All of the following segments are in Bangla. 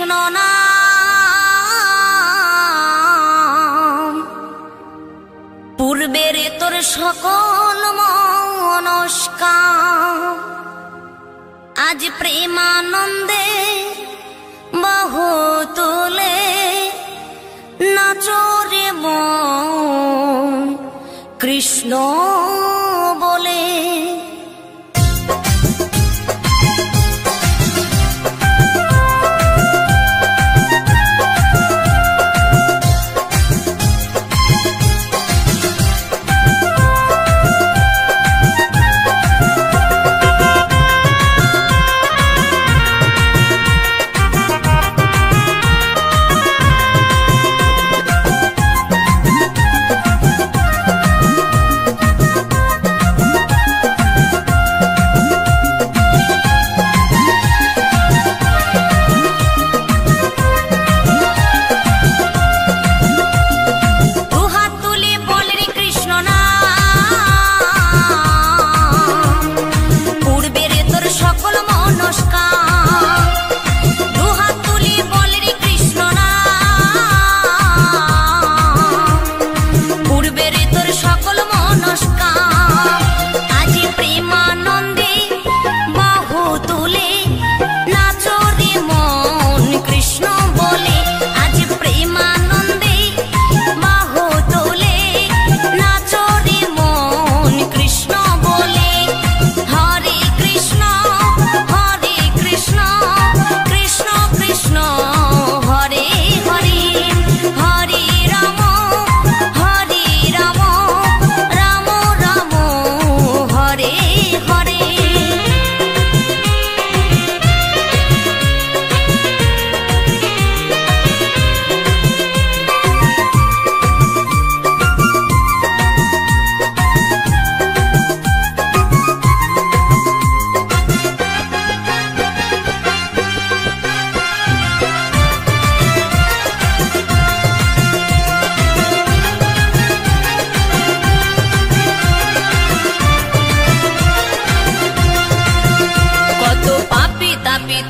কৃষ্ণ নাম পূর্বের তোর সকল মনস্কাম আজ প্রেমানন্দে বহু তুলে নাচরে মন কৃষ্ণ বলে।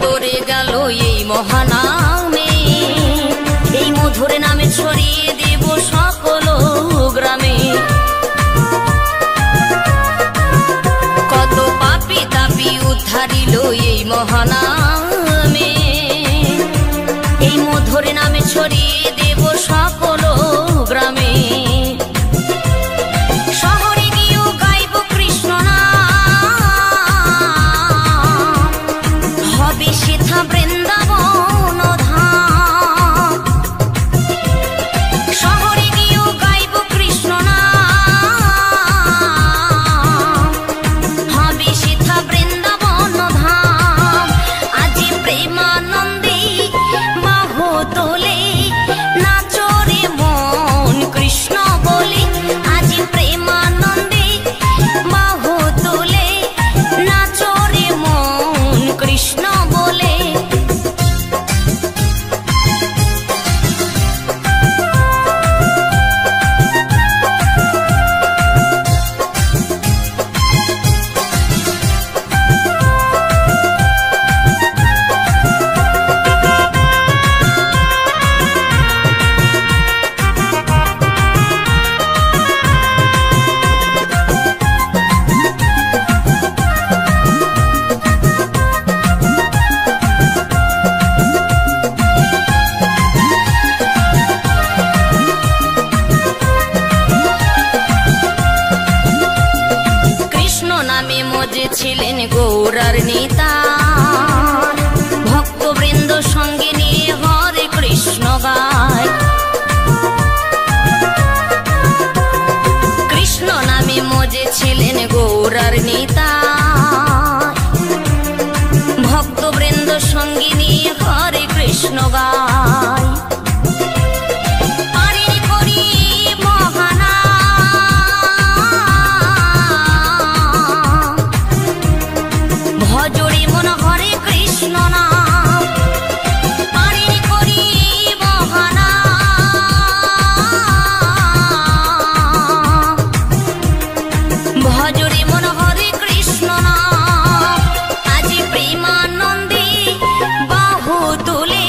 তোরে গেল এই মহানামে, এই মধুর নামে ছড়িয়ে দেব সকল গ্রামে। কত পাপী তাপী উদ্ধারিল এই মহানামে, এই মধুর নামে ছড়িয়ে দেব সকল গ্রামে। বৃন্দাবন ধাম শহরে গিয়েও গাইব কৃষ্ণ নাম, হবে সেথা বৃন্দাবন ধাম। আজি প্রেমানন্দে বাহু তোলে নাচরে মন কৃষ্ণ বলে। আজি প্রেমানন্দে বাহু তোলে নাচরে মন কৃষ্ণ বলে। ছিলেন গৌরার নেতা, ভক্তবৃন্দ সঙ্গে নিয়ে হরে কৃষ্ণ গায়। কৃষ্ণ নামে মজে ছিলেন গৌরার নেতা, ভক্তবৃন্দ সঙ্গে নিয়ে হরে কৃষ্ণ গায়। ভজরে মন হরে কৃষ্ণ নাম, পারে করি মহানা। ভজরে মন হরে কৃষ্ণ নাম, আজি প্রেমানন্দে বাহু তুলে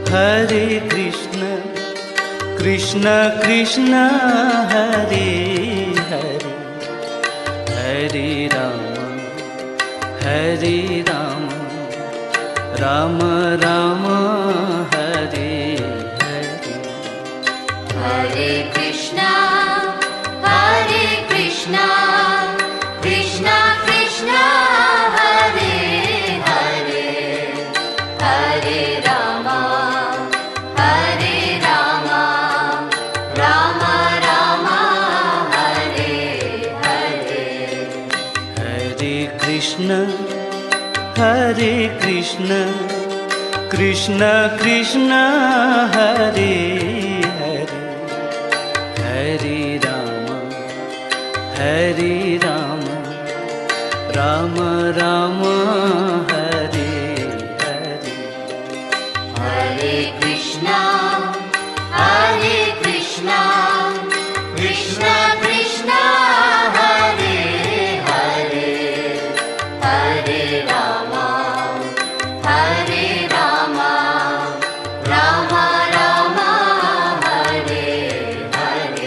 Hare Krishna, Krishna Krishna, Hare Hare, Hare Rama, Hare Rama, Rama Rama, Hare Hare. Hare Krishna, Hare Krishna, Krishna Krishna, Hare Hare, Hare Rama, Hare Rama, Rama Rama, Hare Hare. Hare Krishna, Hare Krishna, Krishna Krishna, Hare Hare, Hare Rama, Hare Rama, Rama Rama, Hare Hare. Hare Krishna, Hare Krishna, Krishna Krishna, Hare Hare, Hare Rama, Hare Rama, Rama Rama, Hare Hare.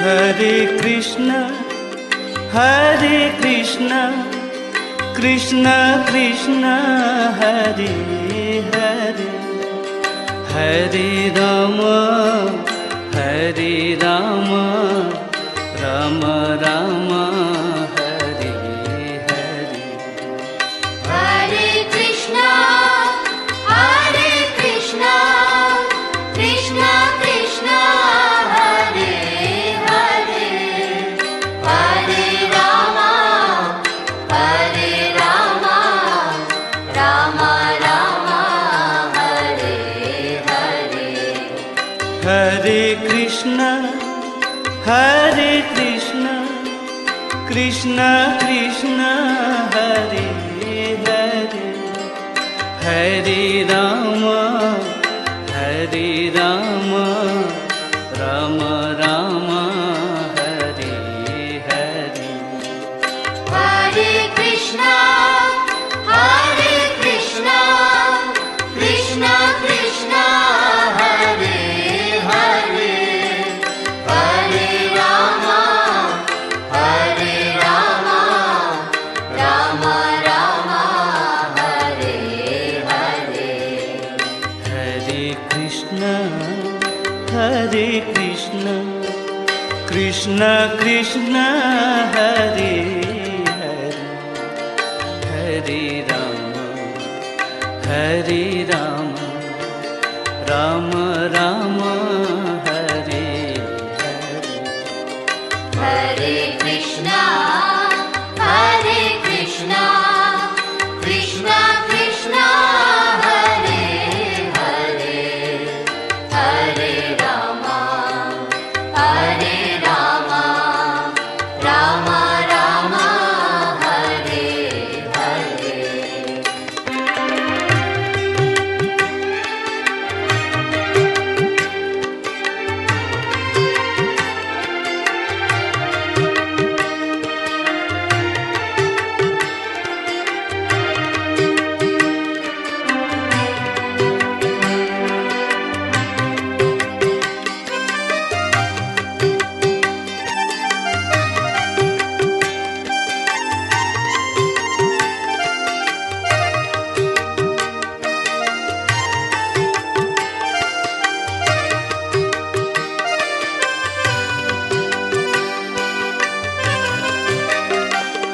Hare Krishna, Hare Krishna, Krishna Krishna, Hare Hare, Hare Rama, Hare Rama, Rama Rama, Hare Hare. Hare Krishna, Hare Krishna, Krishna Krishna, Hare Hare, Hare Rama, Hare Rama, Rama Rama, Hare Hare. Hare Krishna, Hare Krishna, Krishna Krishna, Hare Hare, Hare Rama, Hare Rama, Rama Rama, Hare Hare. Hare Krishna, Hare Krishna, Krishna Krishna, Hare Hare, Hare Rama, Hare Rama, Rama Rama, Hare Hare. Hare Krishna, Hare Krishna, Krishna Krishna, Hare Hare, Hare Rama, Hare Rama, Rama Rama, Hare Hare. Hare Krishna, Hare Krishna, Krishna Krishna, Hare Hare, Hare Rama, Hare Rama, Rama Rama, Hare Hare.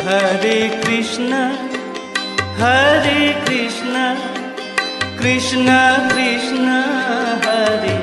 Hare Krishna, Hare Krishna, Krishna Krishna, Hare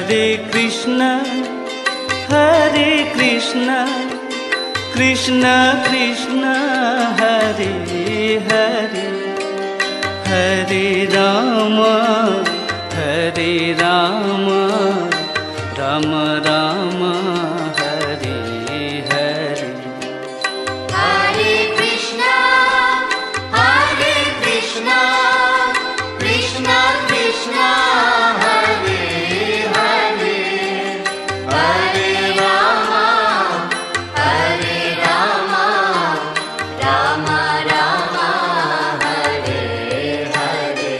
Hare Krishna, Hare Krishna, Krishna Krishna, Hare Hare, Hare Rama, Hare Rama, Rama Rama, Hare Hare. Hare Krishna, Hare Krishna, Krishna Krishna, Hare Hare, Hare Rama, Hare Rama, Rama Rama, Hare Hare.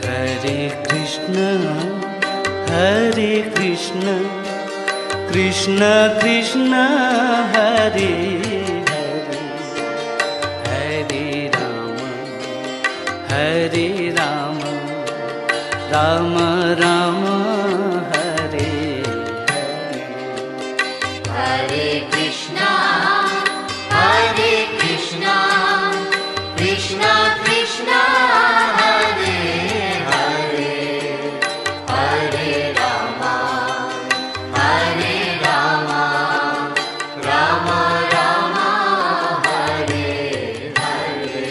Hare Krishna, Hare Krishna, Krishna Krishna, Hare Hare, Hare Rama, Hare Rama, Rama Rama, Hare Hare. Hare Krishna, Hare Krishna, Krishna Krishna, Hare Hare, Hare Rama, Hare Rama, Rama Rama, Hare Hare.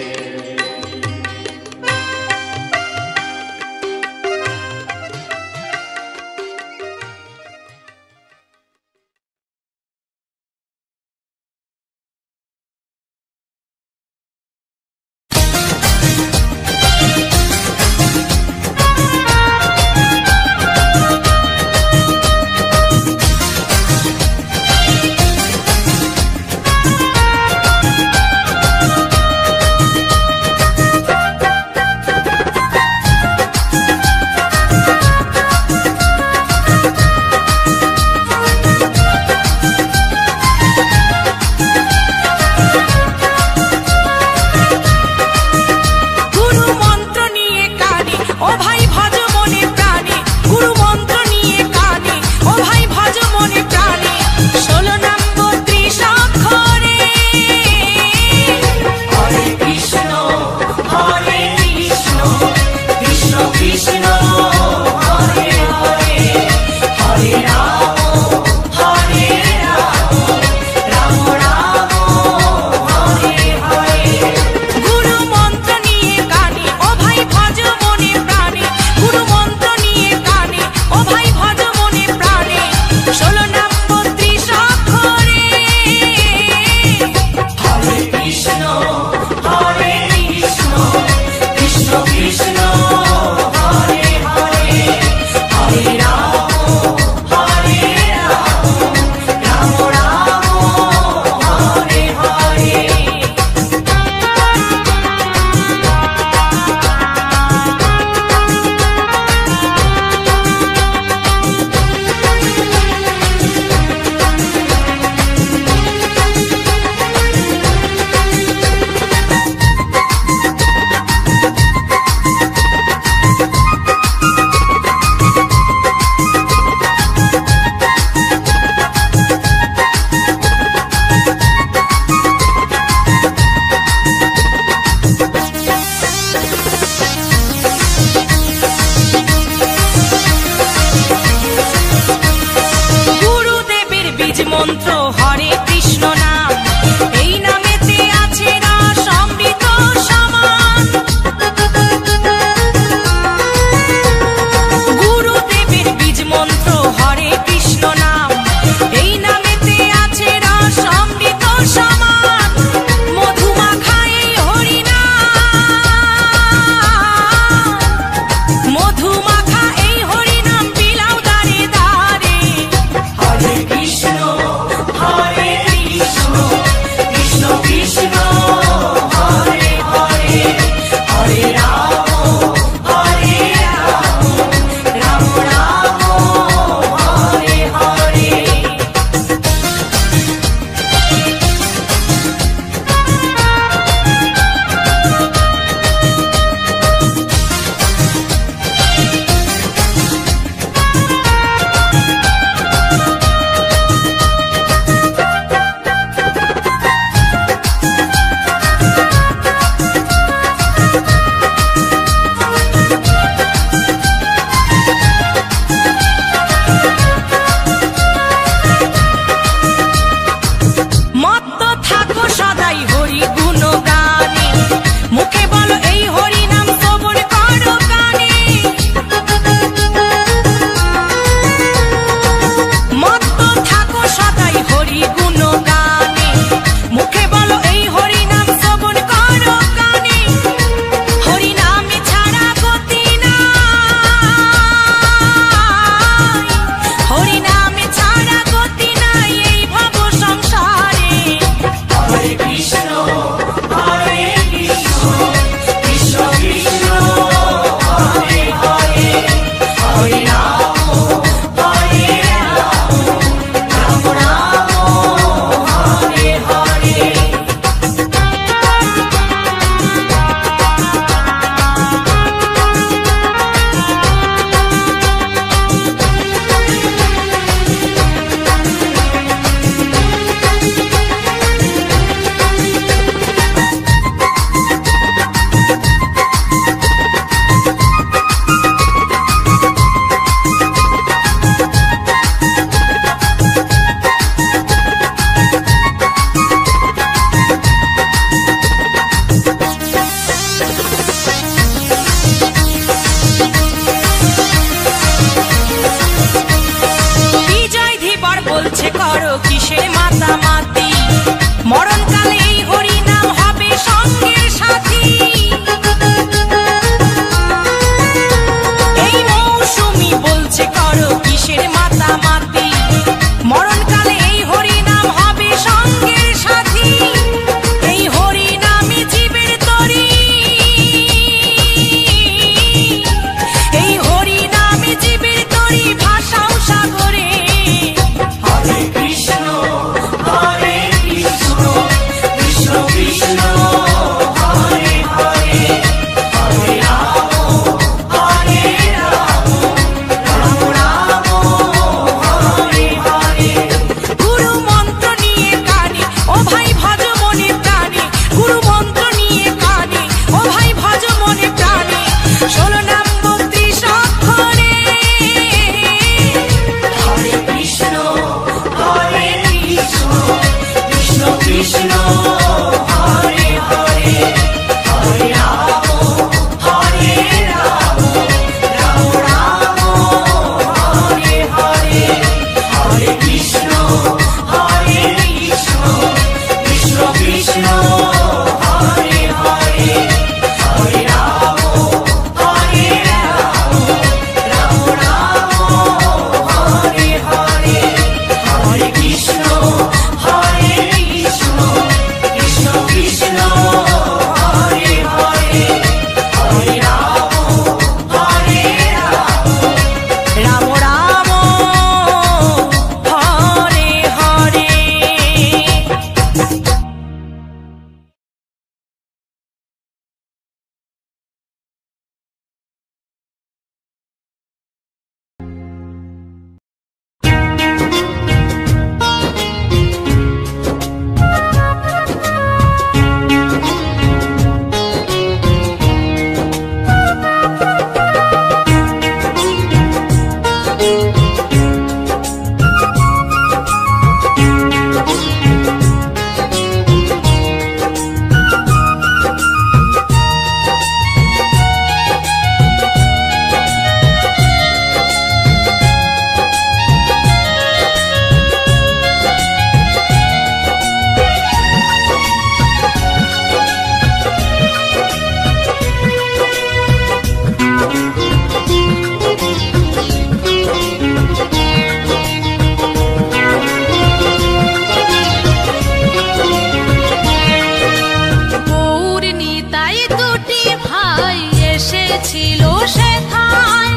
এসেছিল সেথায়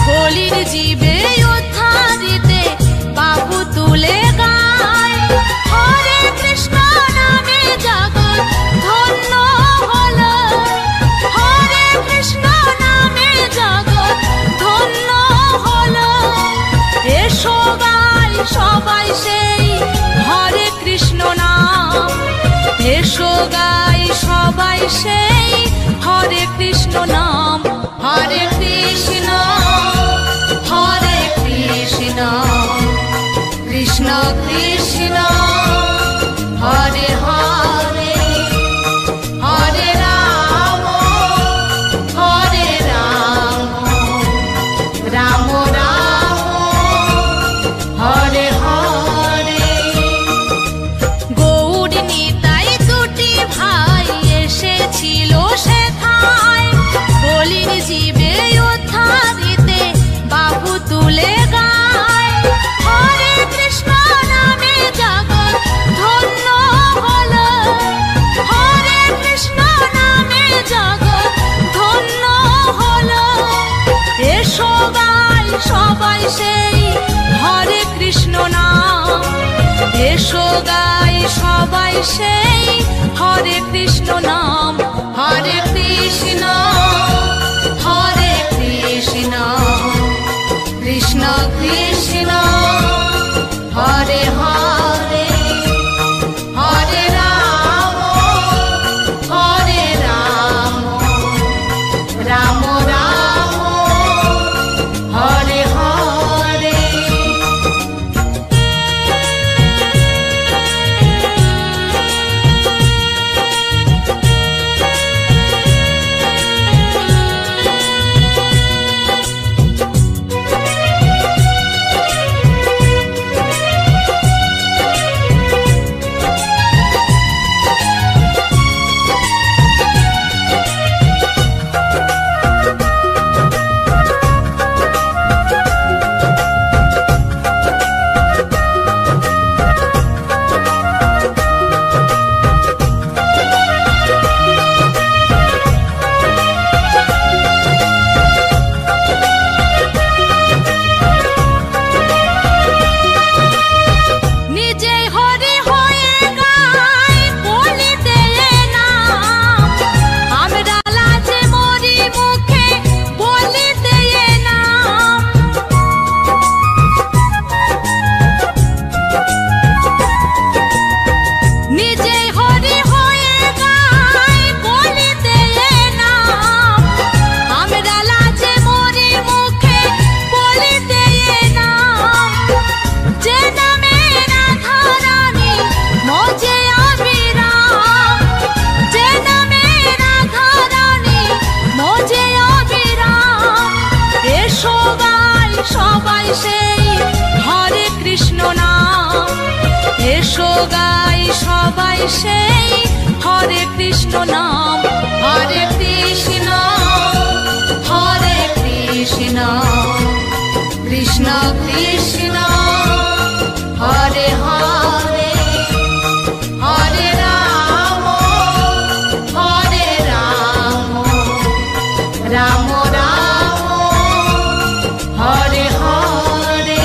বলির জীবে উদ্ধারিতে বাবু তুলে গায়। হরে কৃষ্ণ নামে জগৎ ধন্য হলো, হরে কৃষ্ণ নামে জগৎ ধন্য হলো। এসো গাই সবাই সেই হরে কৃষ্ণ নাম, এসো গাই সবাই সেই হরে কৃষ্ণ নাম। হরে কৃষ্ণ হরে কৃষ্ণ কৃষ্ণ কৃষ্ণ হরে হরে, হরে রাম হরে রাম রাম রাম হরে হরে। গৌর নিতাই দুটি ভাই এসেছিল সেথায় বলির জীবে উদ্ধারিতে বাবু তুলে গায়। হরে কৃষ্ণ নামে জগৎ ধন্য হলো, হরে কৃষ্ণ নামে জগৎ ধন্য হলো। এসো গাই সবাই সেই হরে কৃষ্ণ নাম, এসো গাই সবাই সেই হরে কৃষ্ণ নাম। হরে কৃষ্ণ হরে কৃষ্ণ কৃষ্ণ কৃষ্ণ হরে হরে, হরে রাম হরে রাম রাম রাম হরে হরে। সবাই সেই হরে কৃষ্ণ নাম, এসো গাই সবাই সেই হরে কৃষ্ণ নাম। হরে কৃষ্ণ হরে কৃষ্ণ কৃষ্ণ কৃষ্ণ হরে হরে, হরে রাম হরে রাম রাম রাম হরে হরে।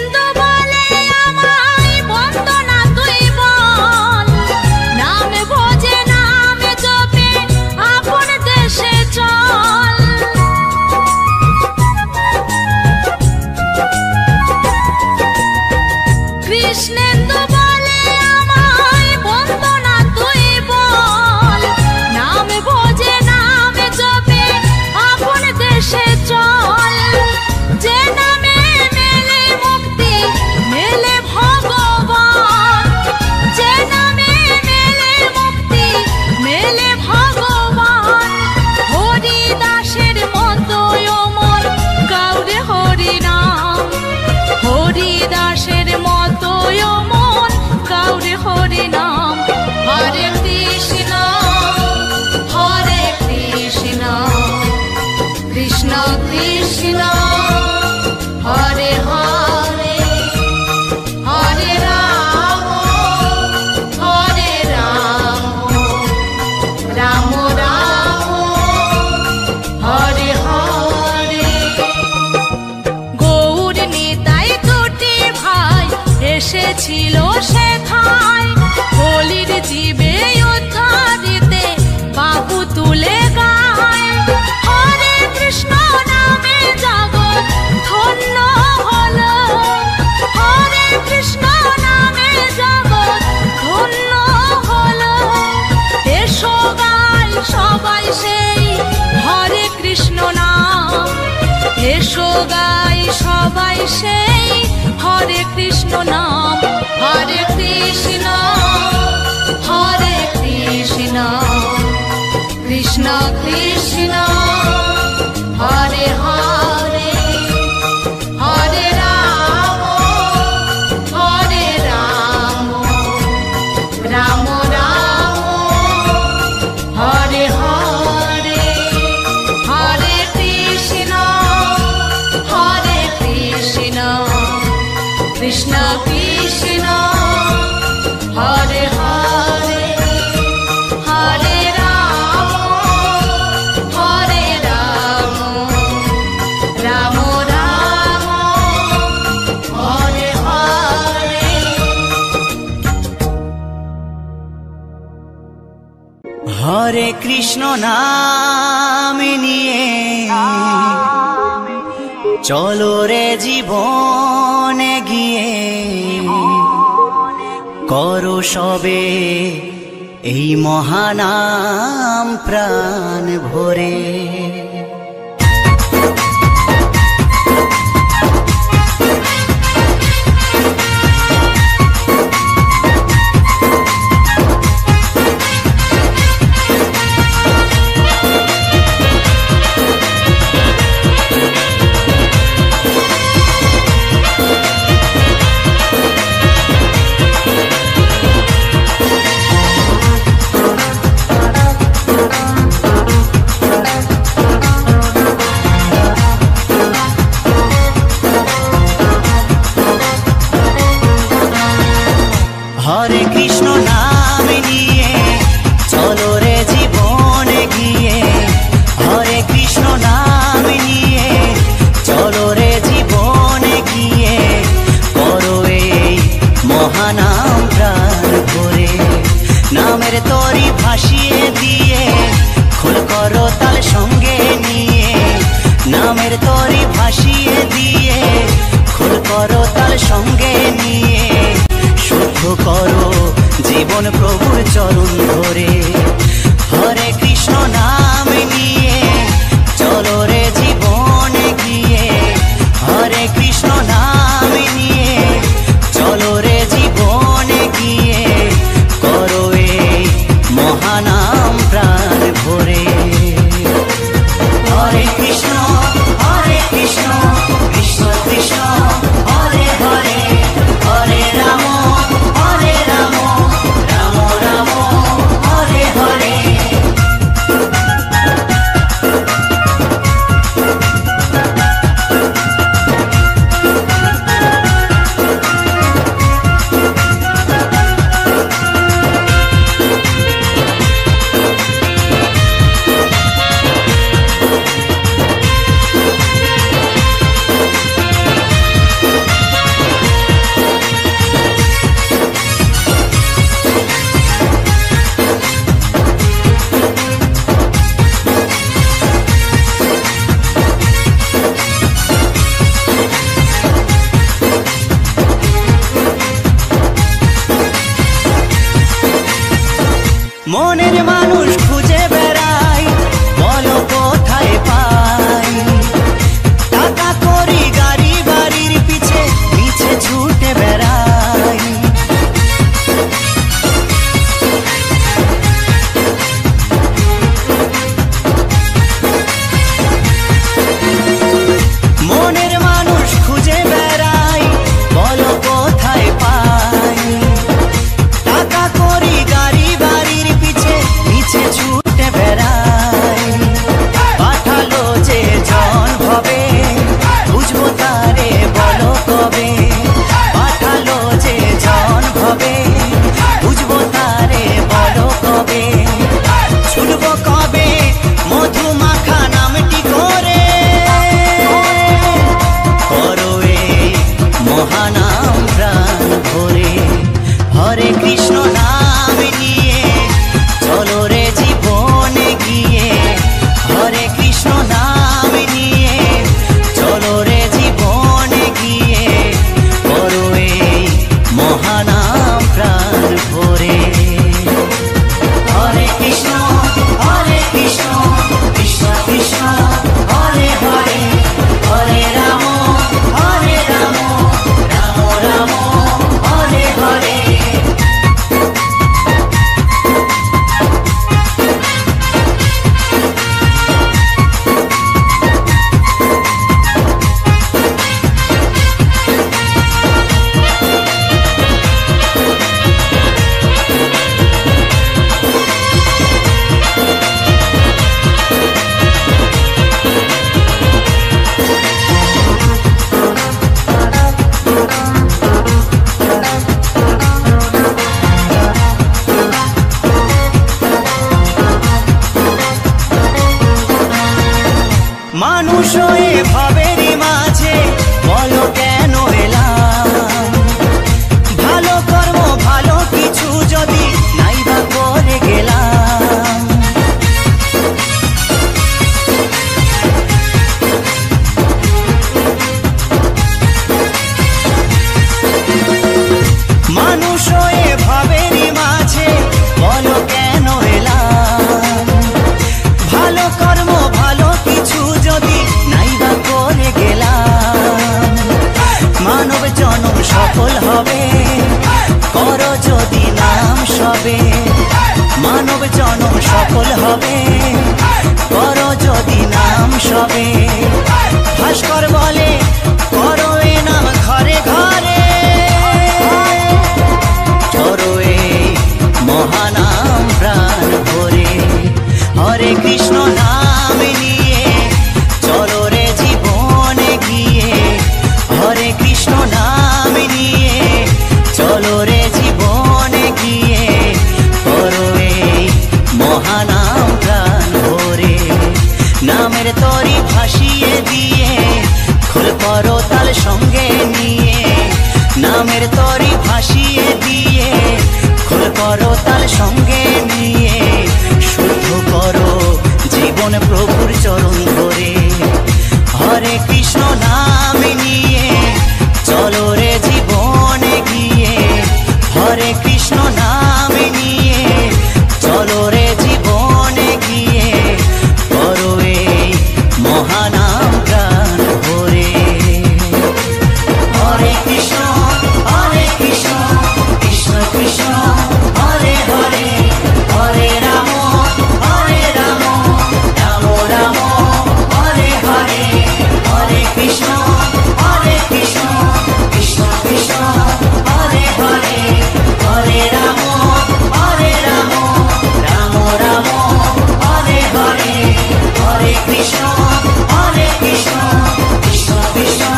কৃষ্ণেন্দু বলে আমায় বন্দনা তুই বল, নাম ভোজে নাম জপে আপন দেশে চল। কৃষ্ণেন্দু বলে আমায় বন্দনা তুই বল, নাম ভোজে নাম জপে আপন দেশে চল। যে নামে মেলে মুক্তি মেলে ভগবান, যে নামে মেলে মুক্তি মেলে ভগবান। হরিদাসের মতো অমর কাউরে হরি নাম, হরিদাসের মতো অমর কাউরে হরি নাম। হরে কৃষ্ণ হরে কৃষ্ণ কৃষ্ণ কৃষ্ণ হরে হরে, হরে রাম হরে রাম, রাম রাম হরে হরে। গৌর নিতাই দুটি ভাই এসেছিল সেথায়, কলির জীবে উদ্ধারিতে বাহু তুলে গায়। হরে কৃষ্ণ নামে জগৎ ধন্য হলো, হরে কৃষ্ণ নামে জগৎ ধন্য হলো। এসো গাই সবাই সেই হরে কৃষ্ণ নাম, এসো গাই সবাই সেই হরে কৃষ্ণ নাম। হরে কৃষ্ণ হরে কৃষ্ণ কৃষ্ণ কৃষ্ণ হরে হরে, হরে রাম হরে রাম, রাম রাম হরে হরে। হরে কৃষ্ণ হরে কৃষ্ণ কৃষ্ণ কৃষ্ণ হরে হরে, হরে রাম হরে রাম, রাম রাম হরে হরে। হরে কৃষ্ণ নাম নিয়ে চলো রে জীবনে গিয়ে, করো সবে এই মহানাম প্রাণ ভরে। হরে কৃষ্ণ নাম নিয়ে চলো রে জীবনে গিয়ে, হরে কৃষ্ণ নাম নিয়ে চলো রে জীবনে গিয়ে, করো এই মহানাম প্রাণ ভরে। নামের তরি ভাসিয়ে দিয়ে খোল করো তাল সঙ্গে নিয়ে, নামের তরি ভাসিয়ে দিয়ে খোল করো তাল সঙ্গে নিয়ে, শুদ্ধ করো জীবন প্রভুর চরণ ধরে। হরে কৃষ্ণ নাম নিয়ে চলো রে জীবনে গিয়ে, হরে কৃষ্ণ নাম নিয়ে চলো রে জীবনে গিয়ে, করো এই মহানাম প্রাণ ভরে। হরে কৃষ্ণ কৃষ্ণ কৃষ্ণ হরে হরে, হরে রাম রাম রাম প্রাণ ভরে। হরে কৃষ্ণ নাম নিয়ে চলো রে জীবনে গিয়ে, হরে কৃষ্ণ নাম নিয়ে চলো রে জীবনে গিয়ে, করো এই মহানাম প্রাণ ভরে। হরে কৃষ্ণ কৃষ্ণ কৃষ্ণ হরে হরে, হরে রাম রাম রাম হরে হরে। মানুষ হয়ে ভাবেরই মাঝে বলো কেন এলাম, ভালো কর্ম ভালো কিছু যদি নাই বা করে গেলাম। মানুষ হয়ে ভাবেরই মাঝে বলো কেন এলাম, ভালো কর্ম ভালো কিছু যদি নাই বা করে গেলাম। মানব জনম সফল হবে করো যদি নাম সবে, মানব জনম সফল হবে করো যদি নাম সবে। ভাস্কর বলে করো এ নাম ঘরে ঘরে, করো এই মহানাম প্রাণ ভরে। হরে কৃষ্ণ নাম নিয়ে চলো রে জীবনে গিয়ে, হরে কৃষ্ণ নাম নিয়ে চলো রে জীবনে গিয়ে, করো এই মহানাম প্রাণ ভরে। নামের তরি ভাসিয়ে দিয়ে খোল করো তাল সঙ্গে নিয়ে, নামের তরি ভাসিয়ে দিয়ে খোল করো তাল সঙ্গে নিয়ে, শুদ্ধ করো জীবন প্রভুর চরণ ধরে। হরে কৃষ্ণ নাম নিয়ে চলো রে জীবনে গিয়ে, হরে কৃষ্ণ নাম নিয়ে চলো রে জীবনে গিয়ে, করো এই মহানাম প্রাণ ভরে। হরে কৃষ্ণ কৃষ্ণ কৃষ্ণ হরে হরে, হরে রাম রাম রাম হরে হরে। হরে কৃষ্ণ কৃষ্ণ কৃষ্ণ হরে হরে, হরে রাম রাম রাম হরে হরে। হরে কৃষ্ণ কৃষ্ণ কৃষ্ণ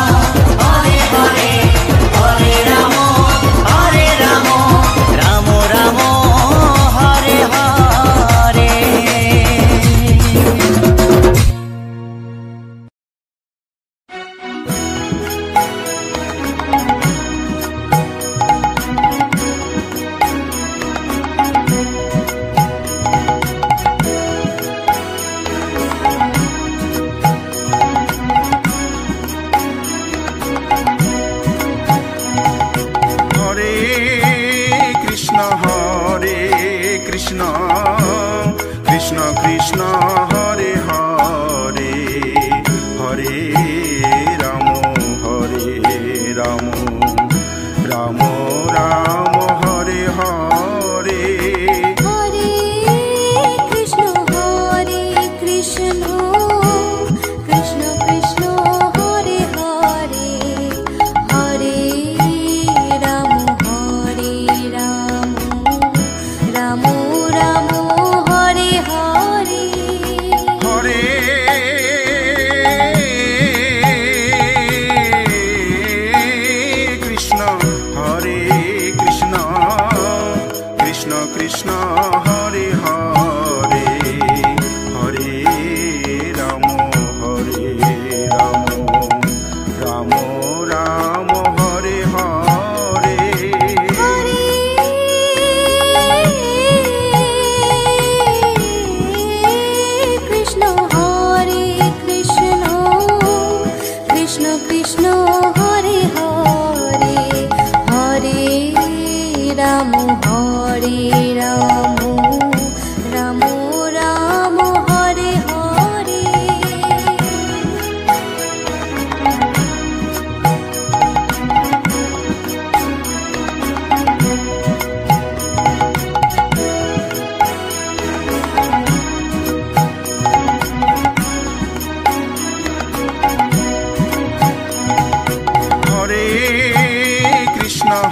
হরে হরে, হরে রাম রাম রাম হরে হরে। হরে কৃষ্ণ কৃষ্ণ কৃষ্ণ কৃষ্ণ হরে হরে, হরে রাম রাম রাম রাম হরে হরে। হরে কৃষ্ণ কৃষ্ণ কৃষ্ণ কৃষ্ণ হরে হরে, হরে রাম রাম রাম রাম হরে হরে।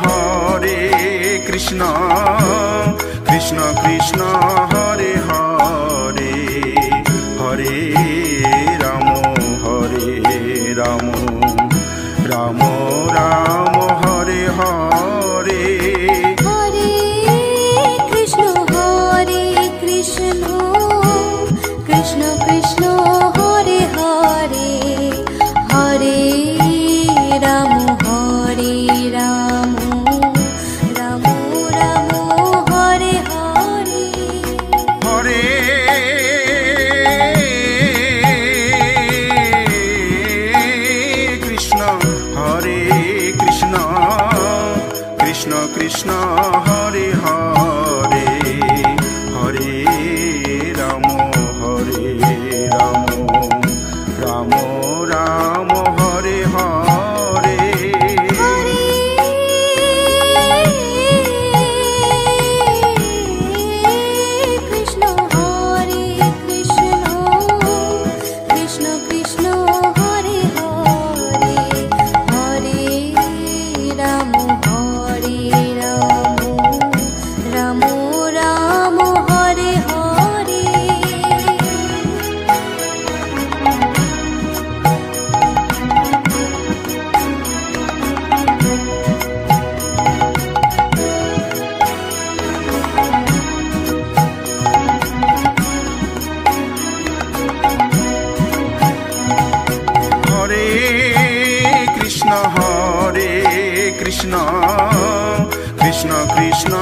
হরে কৃষ্ণ কৃষ্ণ কৃষ্ণ হরে হরে হরে রাম রাম রাম রাম হরে হরে হরে কৃষ্ণ কৃষ্ণ কৃষ্ণ হরে হরে হরে রাম রাম রাম রাম হরে হরে হরে কৃষ্ণ কৃষ্ণ কৃষ্ণ হরে হরে হরে রাম রাম রাম হরে হরে কৃষ্ণ কৃষ্ণ হরে হরে হরে রাম রাম রাম হরে হরে হরে কৃষ্ণ কৃষ্ণ কৃষ্ণ